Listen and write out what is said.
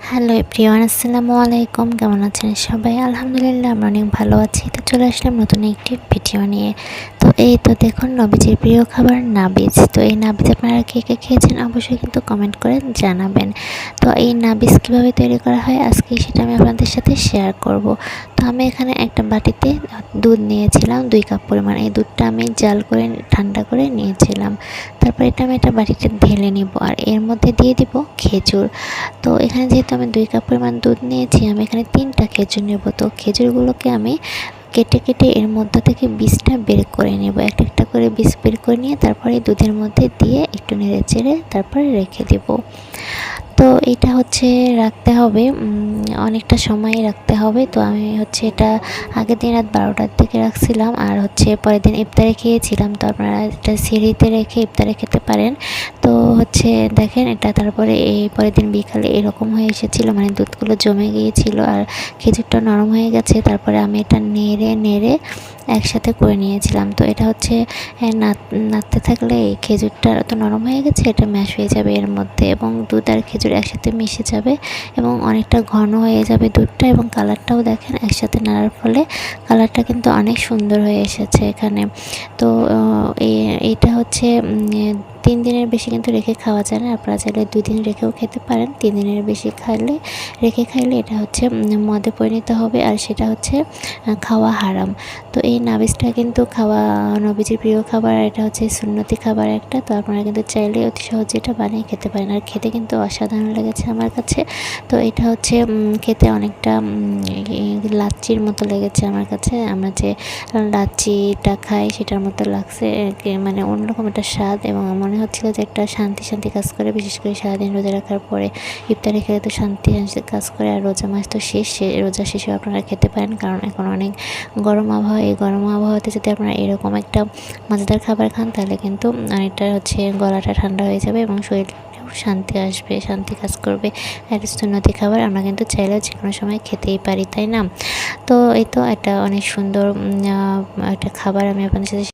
Hello everyone, আসসালামু আলাইকুম। কেমন আছেন সবাই? আলহামদুলিল্লাহ আমরা অনেক ভালো আছি। তো চলে আসলাম নতুন একটি ভিডিও নিয়ে। তো এই তো দেখুন, নবীজির প্রিয় খাবার নাবিজ। তো এই নাবিজ আপনারা কে কে খেয়েছেন অবশ্যই কিন্তু কমেন্ট করে জানাবেন। তো এই নাবিজ কীভাবে তৈরি করা হয় আজকে সেটা আমি আপনাদের সাথে শেয়ার করব। তো আমি এখানে একটা বাটিতে দুধ নিয়েছিলাম 2 কাপ পরিমাণ। এই দুধটা আমি জাল করে ঠান্ডা করে নিয়েছিলাম। তারপর এটা আমি একটা বাটিতে ঢেলে নিব আর এর মধ্যে দিয়ে দিব খেজুর। তো এখানে যেহেতু আমি 2 কাপ পরিমাণ দুধ নিয়েছি, আমি এখানে 3টা খেজুর নেব। তো খেজুরগুলোকে আমি কেটে কেটে এর মধ্যে থেকে বীজটা বের করে নেব। একটা একটা করে বীজ বের করে নিয়ে তারপরে দুধের মধ্যে দিয়ে একটু নেড়ে চেড়ে তারপরে রেখে দেব। তো এটা হচ্ছে রাখতে হবে, অনেকটা সময় রাখতে হবে। তো আমি হচ্ছে এটা আগের দিন রাত 12টার দিকে রাখছিলাম আর হচ্ছে পরের দিন ইফতারে খেয়েছিলাম। তো আপনারা এটা সিঁড়িতে রেখে ইফতারে খেতে পারেন। তো হচ্ছে দেখেন এটা তারপরে এই পরের দিন বিকালে এরকম হয়ে এসেছিলো, মানে দুধগুলো জমে গিয়েছিল আর খেজুরটা নরম হয়ে গেছে। তারপরে আমি এটা নেড়ে নেড়ে একসাথে করে নিয়েছিলাম। তো এটা হচ্ছে নাড়তে থাকলে এই খেজুরটা তো নরম হয়ে গেছে, এটা ম্যাশ হয়ে যাবে এর মধ্যে এবং দুধ আর খেজুর একসাথে মিশে যাবে এবং অনেকটা ঘন হয়ে যাবে দুধটা। এবং কালারটাও দেখেন একসাথে নাড়ার ফলে কালারটা কিন্তু অনেক সুন্দর হয়ে এসেছে এখানে। তো এইটা হচ্ছে 3 দিনের বেশি কিন্তু রেখে খাওয়া যায় না। আপনারা চাইলে 2 দিন রেখেও খেতে পারেন। 3 দিনের বেশি রেখে খাইলে এটা হচ্ছে মদে পরিণত হবে আর সেটা হচ্ছে খাওয়া হারাম। তো এই নাবিজটা কিন্তু খাওয়া নবীজির প্রিয় খাবার, এটা হচ্ছে সুন্নতি খাবার একটা। তো আপনারা কিন্তু চাইলে অতি সহজে এটা বানিয়ে খেতে পারেন আর খেতে কিন্তু অসাধারণ লেগেছে আমার কাছে। তো এটা হচ্ছে খেতে অনেকটা লাচ্ছির মতো লেগেছে আমার কাছে। আমরা যে লাচ্ছিটা খাই সেটার মতো লাগছে, মানে অন্যরকম একটা স্বাদ এবং মনে হচ্ছিলো যে একটা শান্তি শান্তি কাজ করে। বিশেষ করে সারাদিন রোজা রাখার পরে ইফতারে খেলে তো শান্তি কাজ করে আর রোজা মাস তো রোজা শেষেও আপনারা খেতে পারেন, কারণ এখন অনেক গরম আবহাওয়া। এই গরম আবহাওয়াতে যদি আপনারা এরকম একটা মজাদার খাবার খান তাহলে কিন্তু এটা হচ্ছে গলাটা ঠান্ডা হয়ে যাবে এবং শরীরেও শান্তি আসবে, শান্তি কাজ করবে। একটা সুন্নতি খাবার আমরা কিন্তু চাইলেও যে কোনো সময় খেতেই পারি, তাই না? তো এই তো একটা অনেক সুন্দর একটা খাবার আমি আপনাদের সাথে